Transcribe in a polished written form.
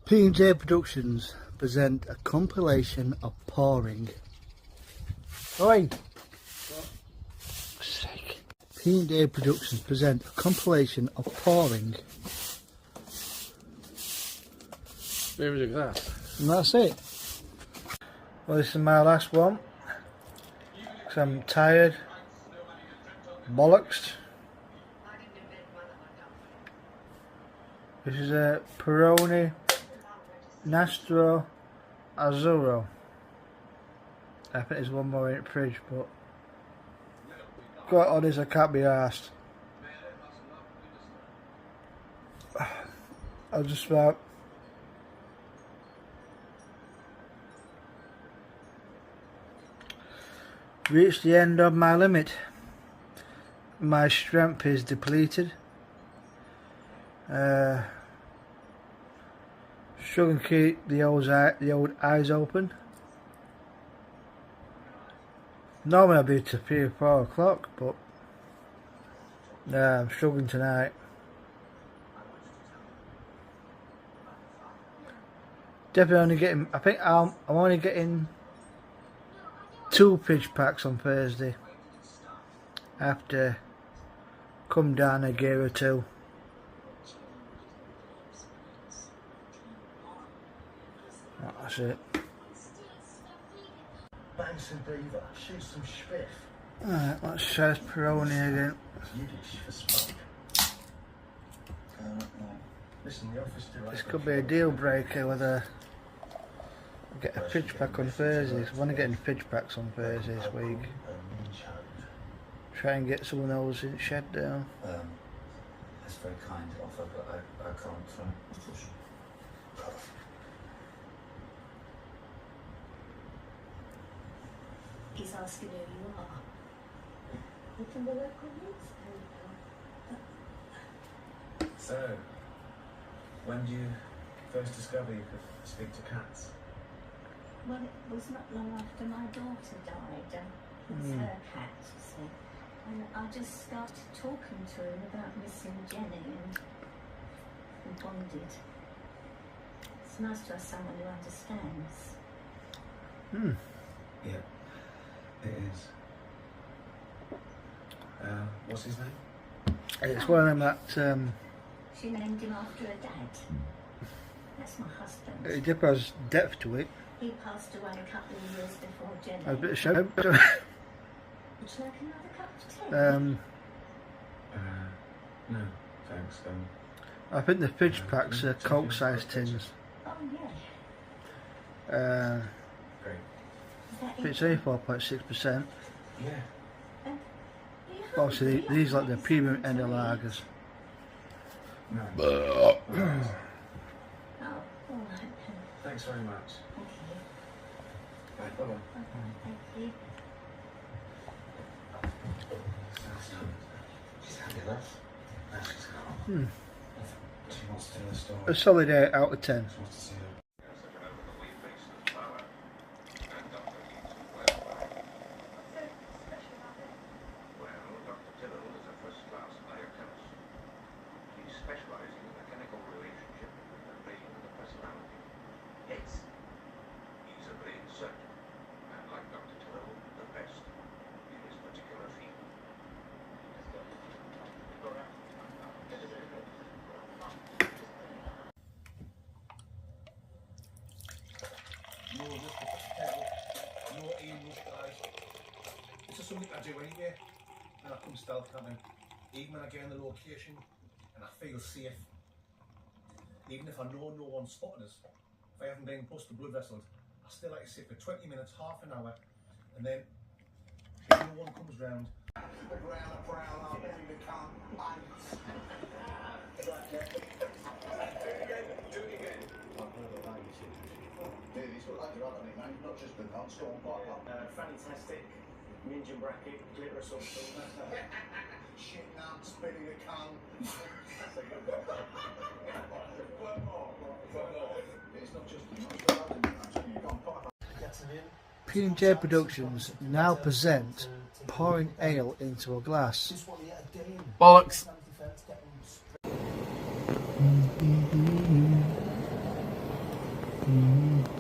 P&J Productions present a compilation of pouring. Oi! Sake. P&J Productions present a compilation of pouring. Maybe like that. And that's it. Well, this is my last one. Because I'm tired. Bollocks. This is a Peroni Nastro Azzurro. I think there's one more in the fridge, but got all this, I can't be arsed. I'll just about reached the end of my limit. My strength is depleted. Struggling to keep the old eyes open. Normally I'd be to 3 or 4 o'clock, but I'm struggling tonight. Definitely only getting, I think I'm only getting 2 pitch packs on Thursday. I have to come down a gear or 2. That's it. Bang some beaver, shoot some spiff. Alright, let's try this Peroni again. Yiddish for smoke. Listen, the office director. This could be a deal breaker whether I get a pitch pack on Thursdays. I'm only getting pitch packs on Thursday this week. Try and get some of those in shed down. That's very kind offer, but I can't. He's asking who you are. You're from the local newspaper. So, when did you first discover you could speak to cats? Well, it was not long after my daughter died. It was her cat, you see. And I just started talking to him about missing Jenny and we bonded. It's nice to have someone who understands. Yeah, it is. What's his name? It's one of them that She named him after her dad. That's my husband. it just has depth to it. He passed away a couple of years before Jenny. A bit of show. Would you like another cup of tea? No, thanks. I think the pitch packs are Coke sized tins. Oh, yeah. Great. Is that It's it? only 4.6%. Yeah. Obviously, these are like the premium end of lagers. No. Oh, all right then. Thanks very much. Thank you. Bye. Bye. Thank you. She's had enough. Now she's gone. She wants to tell a story. A solid 8 out of 10. She wants to see her. This is something I do anyway, and I come stealth camping, even when I get in the location and I feel safe. Even if I know no one's spotting us, if I haven't been busted blood vesseled, I still like to sit for 20 minutes, half an hour, and then if no one comes round, Fantastic. Ninja bracket, glitter assumption. shit now, spinning a can. It's not just P&J Productions now present pouring ale into a glass. Bollocks. Mm.